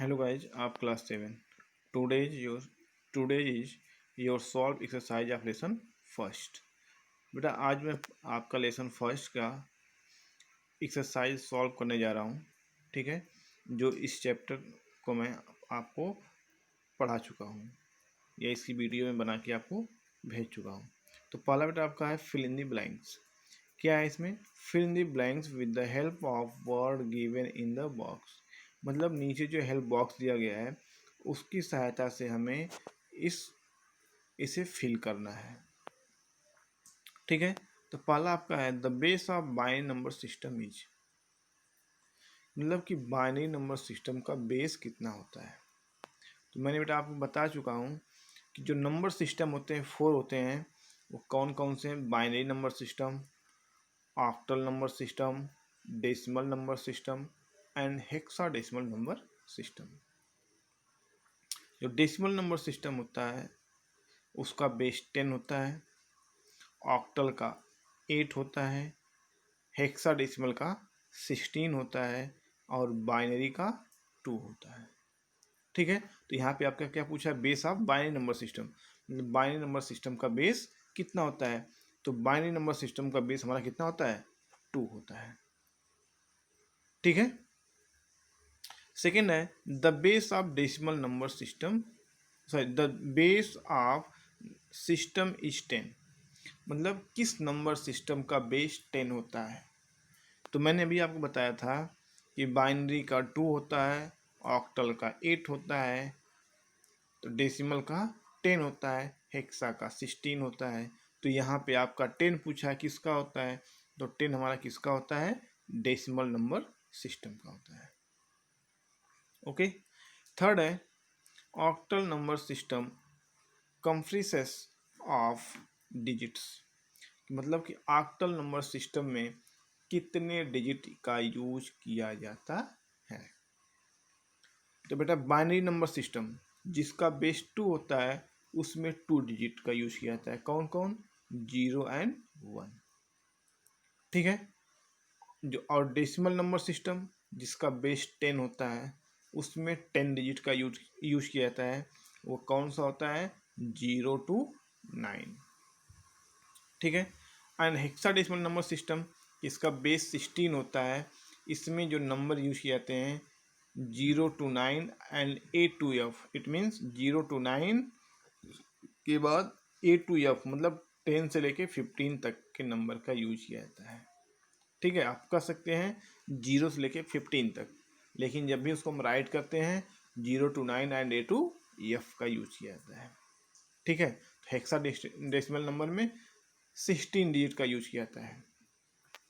Hello guys, आप class 7। Today is your solve exercise of lesson first. बेटा आज मैं आपका लेसन फर्स्ट का एक्सरसाइज सॉल्व करने जा रहा हूँ। ठीक है, जो इस चैप्टर को मैं आपको पढ़ा चुका हूँ या इसकी वीडियो में बना के आपको भेज चुका हूँ। तो पहला बेटा आपका है फिल इन द ब्लैंक्स। क्या है इसमें? Fill in the blanks with the help of word given in the box. मतलब नीचे जो हेल्प बॉक्स दिया गया है उसकी सहायता से हमें इसे फिल करना है। ठीक है, तो पहला आपका है the base of binary number system is. मतलब कि बाइनरी नंबर सिस्टम का बेस कितना होता है। तो मैंने बेटा आपको बता चुका हूँ कि जो नंबर सिस्टम होते हैं 4 होते हैं। वो कौन कौन से हैं? Binary number system, octal number system, decimal number system and hexadecimal number system. जो डेसिमल नंबर सिस्टम होता है उसका बेस 10 होता है, ऑक्टल का 8 होता है, हेक्साडेसिमल का 16 होता है और बाइनरी का 2 होता है। ठीक है, तो यहाँ पे आपका क्या पूछा है? Base of binary number system. Binary number system का बेस कितना होता है? तो बाइनरी नंबर सिस्टम का बेस हमारा कितना होता है? 2 होता है। ठीक है, सेकेंड है the base of decimal number system, sorry the base of system is 10। मतलब किस नंबर सिस्टम का बेस 10 होता है? तो मैंने अभी आपको बताया था कि बाइनरी का 2 होता है, ऑक्टल का 8 होता है, तो डेसिमल का 10 होता है, हेक्सा का 16 होता है। तो यहाँ पे आपका 10 पूछा है किसका होता है, तो 10 हमारा किसका होता है? डेसिमल नंबर सिस्टम का होता है। ओके, थर्ड है octal number system comprises of digits. मतलब कि ऑक्टल नंबर सिस्टम में कितने डिजिट का यूज किया जाता है। तो बेटा बाइनरी नंबर सिस्टम जिसका बेस 2 होता है उसमें 2 डिजिट का यूज किया जाता है। कौन कौन? 0 एंड 1। ठीक है, जो और डेसिमल नंबर सिस्टम जिसका बेस 10 होता है उसमें 10 डिजिट का यूज किया जाता है। वो कौन सा होता है? 0 to 9। ठीक है, एंड हेक्साडेसिमल नंबर सिस्टम इसका बेस 16 होता है। इसमें जो नंबर यूज किए जाते हैं 0 to 9 and A to F। It means 0 to 9 के बाद A to F, मतलब 10 से लेके 15 तक के नंबर का यूज किया जाता है। ठीक है, आप कर सकते हैं 0 से लेके 15 तक, लेकिन जब भी उसको हम राइट करते हैं 0 to 9 and A to F का यूज किया जाता है। ठीक है, हेक्साडेसिमल नंबर में 16 डिजिट का यूज किया जाता है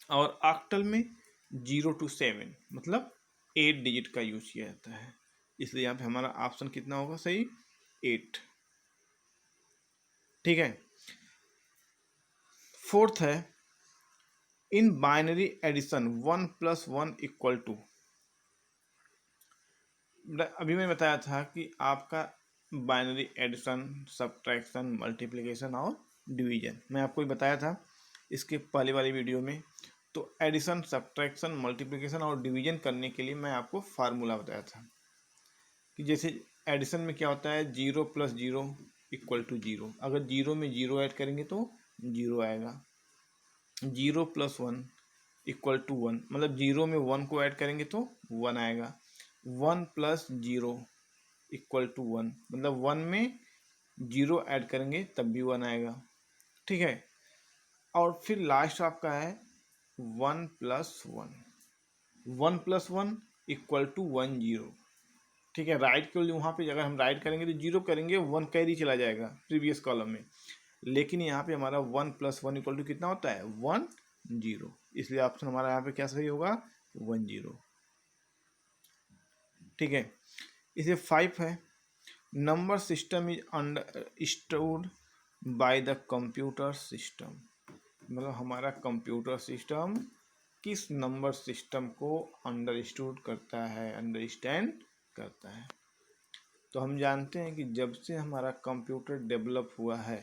और ऑक्टल में 0 to 7 मतलब 8 डिजिट का यूज किया जाता है। इसलिए यहाँ पे हमारा ऑप्शन कितना होगा सही? 8। ठीक है, फोर्थ है इन बाइनरी एडिशन 1 + 1 = 2। अभी मैंने बताया था कि आपका बाइनरी एडिशन, सब्ट्रैक्शन, मल्टीप्लिकेशन और डिवीजन मैं आपको बताया था इसके पहले वाली वीडियो में। तो एडिशन, सब्ट्रैक्शन, मल्टीप्लिकेशन और डिवीजन करने के लिए मैं आपको फार्मूला बताया था कि जैसे एडिशन में क्या होता है? 0 + 0 = 0। अगर 0 में 0 ऐड करेंगे तो 0 आएगा। 0 + 1 = 1, मतलब 0 में 1 को ऐड करेंगे तो 1 आएगा। 1 + 0 = 1, मतलब 1 में 0 ऐड करेंगे तब भी 1 आएगा। ठीक है, और फिर लास्ट आपका है 1 + 1। 1 + 1 = 10। ठीक है, राइट के लिए वहाँ पे अगर हम राइट करेंगे तो 0 करेंगे 1 कैरी चला जाएगा प्रीवियस कॉलम में, लेकिन यहाँ पे हमारा 1 + 1 = कितना होता है? 1 0। इसलिए ऑप्शन हमारा यहाँ पे क्या सही होगा? 1 0। ठीक है, इसे 5 है number system is understood by the computer system. मतलब हमारा कंप्यूटर सिस्टम किस नंबर सिस्टम को अंडरस्टूड करता है, अंडरस्टैंड करता है। तो हम जानते हैं कि जब से हमारा कंप्यूटर डेवलप हुआ है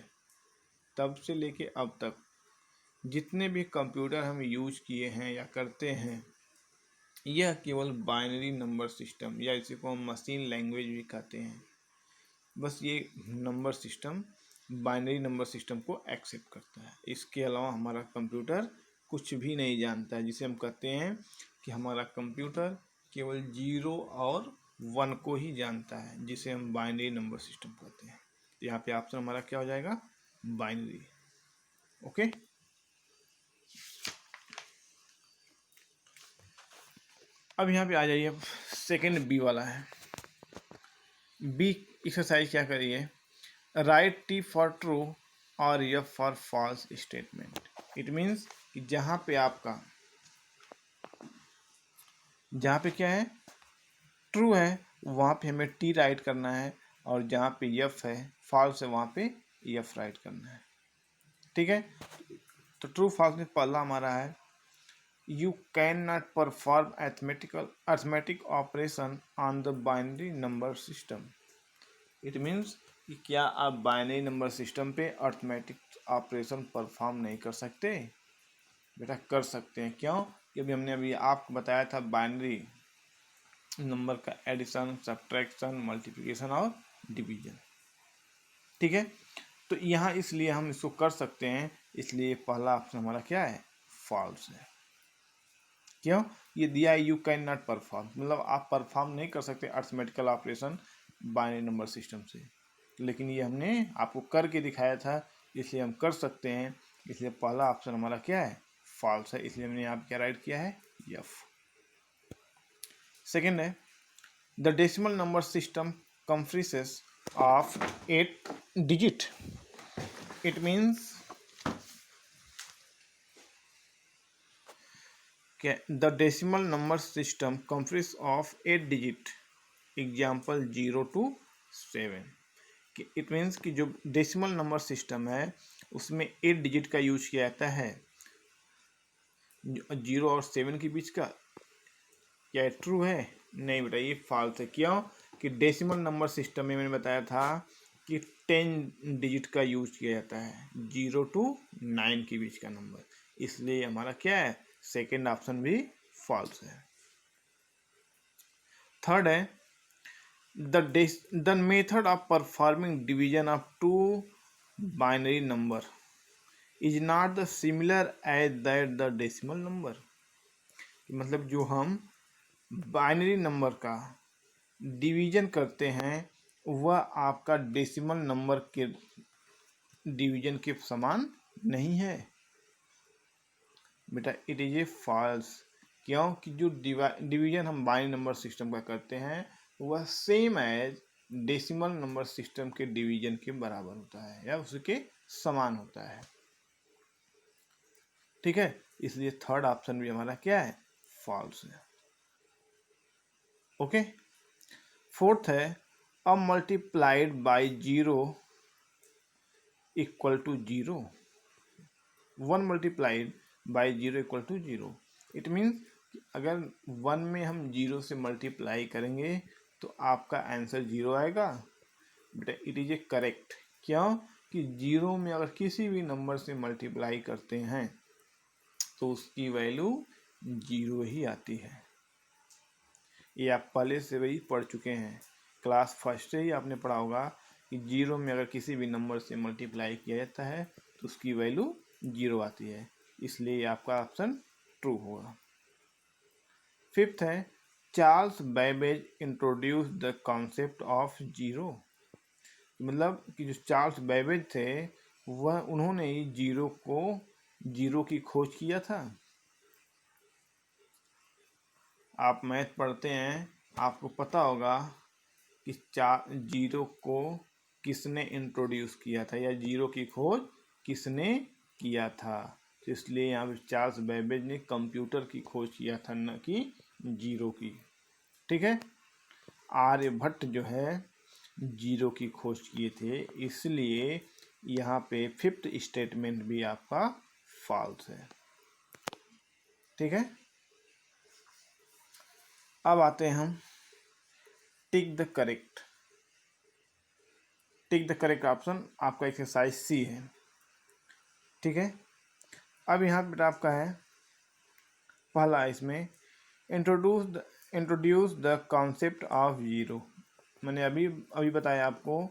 तब से लेके अब तक जितने भी कंप्यूटर हम यूज किए हैं या करते हैं यह केवल बाइनरी नंबर सिस्टम या इसी को हम मशीन लैंग्वेज भी कहते हैं, बस ये number system binary number system को एक्सेप्ट करता है। इसके अलावा हमारा कंप्यूटर कुछ भी नहीं जानता है, जिसे हम कहते हैं कि हमारा कंप्यूटर केवल 0 और 1 को ही जानता है, जिसे हम बाइनरी नंबर सिस्टम कहते हैं। तो यहाँ पे ऑप्शन हमारा क्या हो जाएगा? बाइनरी। ओके, अब यहाँ पे आ जाइए, सेकेंड बी वाला है। बी एक्सरसाइज क्या करिए? राइट टी फॉर ट्रू और F for false statement. It means कि जहाँ पे क्या है, ट्रू है, वहाँ पे हमें टी राइट करना है, और जहाँ पे एफ है, फॉल्स है, वहाँ पे एफ राइट करना है। ठीक है, तो ट्रू फॉल्स में पहला हमारा है, you can not perform arithmetic operation on the binary number system. It means कि क्या आप बाइनरी नंबर सिस्टम पे अर्थमेटिक ऑपरेशन परफॉर्म नहीं कर सकते? बेटा कर सकते हैं। क्यों? क्योंकि हमने अभी आपको बताया था बाइनरी नंबर का एडिशन, सब्ट्रैक्शन, मल्टीप्लिकेशन और डिवीजन। ठीक है, तो यहाँ इसलिए हम इसको कर सकते हैं, इसलिए पहला ऑप्शन हमारा क्या है? फॉल्स है। क्यों? ये दिया है यू कैन नॉट परफॉर्म, मतलब आप परफॉर्म नहीं कर सकते arithmetical operation binary number system से, लेकिन ये हमने आपको करके दिखाया था, इसलिए हम कर सकते हैं, इसलिए पहला ऑप्शन हमारा क्या है? फॉल्स है। इसलिए हमने यहाँ क्या राइट किया है? एफ। सेकेंड है, the decimal number system comprises of 8 digit. It means the decimal number system comprise of 8 digit, example 0 to 7। It means कि जो डेसिमल नंबर सिस्टम है उसमें 8 डिजिट का यूज किया जाता है, 0 और 7 के बीच का। क्या ये ट्रू है? नहीं बेटा, ये फॉल्स है। क्यों? कि डेसिमल नंबर सिस्टम में मैंने बताया था कि 10 डिजिट का यूज किया जाता है, 0 to 9 के बीच का नंबर, इसलिए हमारा क्या है? सेकेंड ऑप्शन भी फॉल्स है। थर्ड है, the method of performing division of 2 binary number is not the similar as that the decimal number. मतलब जो हम बाइनरी नंबर का डिवीजन करते हैं वह आपका डेसिमल नंबर के डिवीजन के समान नहीं है बेटा, इट इज ए फॉल्स। क्यों? कि जो डिवीजन हम बाइनरी नंबर सिस्टम का करते हैं वह same as decimal number system के डिवीजन के बराबर होता है या उसके समान होता है। ठीक है, इसलिए थर्ड ऑप्शन भी हमारा क्या है? फॉल्स है। ओके, फोर्थ है, a multiplied by 0 equal to 0, 1 multiplied by 0 equal to 0। It means अगर 1 में हम 0 से मल्टीप्लाई करेंगे तो आपका आंसर 0 आएगा बेटा, इट इज ए करेक्ट। क्यों? कि 0 में अगर किसी भी नंबर से मल्टीप्लाई करते हैं तो उसकी वैल्यू 0 ही आती है। ये आप पहले से वही पढ़ चुके हैं, क्लास फर्स्ट से ही आपने पढ़ा होगा कि 0 में अगर किसी भी नंबर से मल्टीप्लाई किया जाता है तो उसकी वैल्यू 0 आती है, इसलिए आपका ऑप्शन ट्रू होगा। फिफ्थ है, Charles Babbage introduce the concept of 0। मतलब कि जो चार्ल्स बैबेज थे वह उन्होंने ही 0 की खोज किया था। आप मैथ पढ़ते हैं, आपको पता होगा कि 0 को किसने इंट्रोड्यूस किया था या 0 की खोज किसने किया था। तो इसलिए यहाँ पे चार्ल्स बैबेज ने कंप्यूटर की खोज किया था, न कि 0 की। ठीक है, आर्यभट्ट जो है 0 की खोज किए थे, इसलिए यहाँ पे फिफ्थ स्टेटमेंट भी आपका फॉल्स है। ठीक है, अब आते हैं हम टिक द करेक्ट ऑप्शन, आपका एक्सरसाइज सी है। ठीक है, अब यहाँ पर आपका है पहला, इसमें introduce the concept of zero. मैंने अभी अभी बताया आपको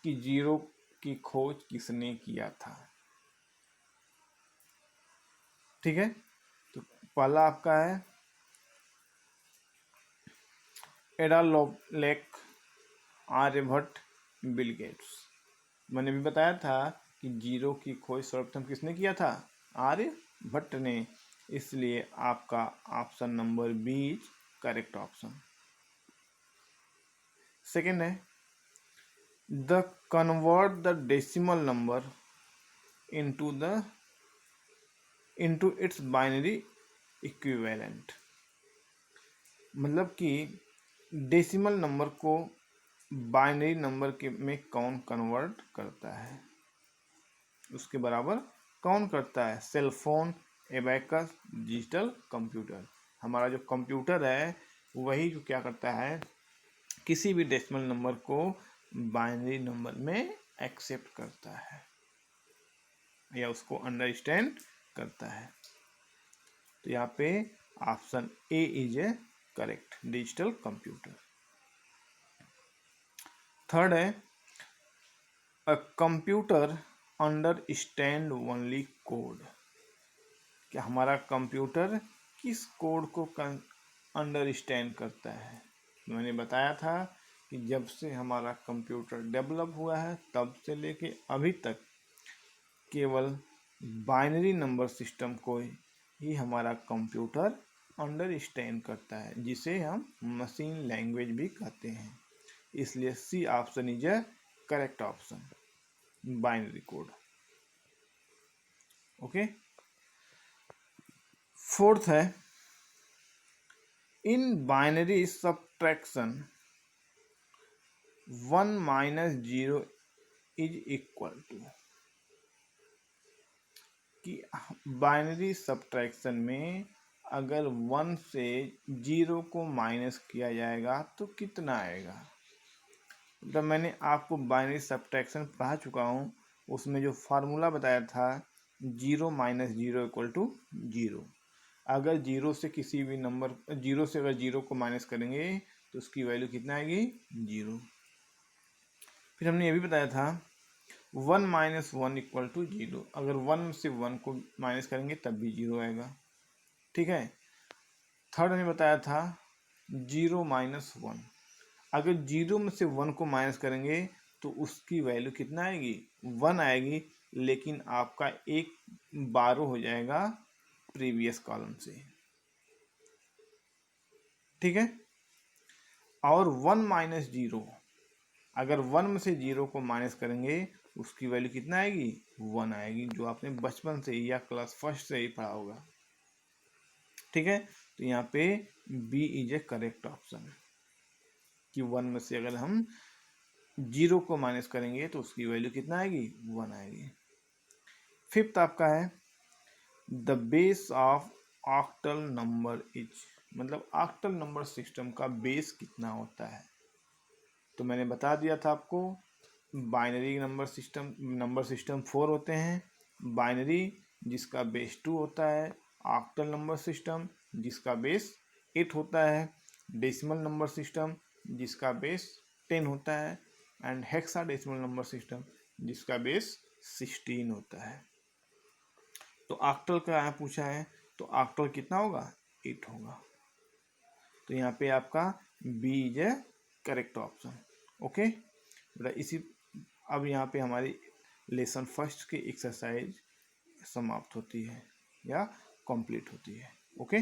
कि जीरो की खोज किसने किया था। ठीक है, तो पहला आपका है एडा लोबलेक, आर्यभट्ट, बिल गेट्स। मैंने भी बताया था कि जीरो की खोज सर्वप्रथम किसने किया था, आर्यभट्ट ने। इसलिए आपका option number B is correct option. Second है the convert the decimal number into its binary equivalent. मतलब कि डेसिमल नंबर को बाइनरी नंबर के में कौन कन्वर्ट करता है, उसके बराबर कौन करता है। Cell phone, abacus, digital computer. हमारा जो कंप्यूटर है वही जो क्या करता है, किसी भी डेसिमल नंबर को बाइनरी नंबर में एक्सेप्ट करता है या उसको अंडरस्टैंड करता है। तो यहाँ पे option A is a correct, digital computer. Third है a computer understand only code. क्या हमारा कंप्यूटर किस कोड को अंडरस्टैंड करता है। मैंने बताया था कि जब से हमारा कंप्यूटर डेवलप हुआ है तब से लेके अभी तक केवल बाइनरी नंबर सिस्टम को ही हमारा कंप्यूटर अंडरस्टैंड करता है, जिसे हम मशीन लैंग्वेज भी कहते हैं। इसलिए C option is a correct option, binary code. Okay, fourth है in binary subtraction 1 minus 0 is equal to. कि बाइनरी सब्ट्रैक्शन में अगर 1 से 0 को माइनस किया जाएगा तो कितना आएगा। मतलब मैंने आपको बाइनरी सब्ट्रैक्शन पढ़ा चुका हूँ, उसमें जो फार्मूला बताया था 0 माइनस 0 इक्वल टू 0। अगर 0 से किसी भी नंबर 0 से अगर 0 को माइनस करेंगे तो उसकी वैल्यू कितना आएगी, 0। फिर हमने ये भी बताया था 1 माइनस 1 इक्वल टू 0। अगर 1 से 1 को माइनस करेंगे तब भी 0 आएगा। ठीक है, थर्ड ने बताया था 0 माइनस 1। अगर 0 में से 1 को माइनस करेंगे तो उसकी वैल्यू कितना आएगी, 1 आएगी, लेकिन आपका एक 12 हो जाएगा प्रीवियस कॉलम से। ठीक है, और 1 माइनस 0, अगर 1 में से 0 को माइनस करेंगे उसकी वैल्यू कितना आएगी, 1 आएगी, जो आपने बचपन से ही या क्लास फर्स्ट से ही पढ़ा होगा। ठीक है, तो यहाँ पे B is a correct option कि 1 में से अगर हम 0 को माइनस करेंगे तो उसकी वैल्यू कितना आएगी, 1 आएगी। फिफ्थ आपका है the base of octal number is. मतलब ऑक्टल नंबर सिस्टम का बेस कितना होता है। तो मैंने बता दिया था आपको बाइनरी नंबर सिस्टम 4 होते हैं, बाइनरी जिसका बेस 2 होता है, ऑक्टल नंबर सिस्टम जिसका बेस 8 होता है, डेसिमल नंबर सिस्टम जिसका बेस 10 होता है, एंड हेक्साडेसिमल नंबर सिस्टम जिसका बेस 16 होता है। तो ऑक्टल का यहाँ पूछा है तो ऑक्टल कितना होगा, 8 होगा। तो यहाँ पे आपका B is a correct option. Okay बेटा, इसी अब यहाँ पे हमारी लेसन फर्स्ट की एक्सरसाइज समाप्त होती है या कंप्लीट होती है। ओके।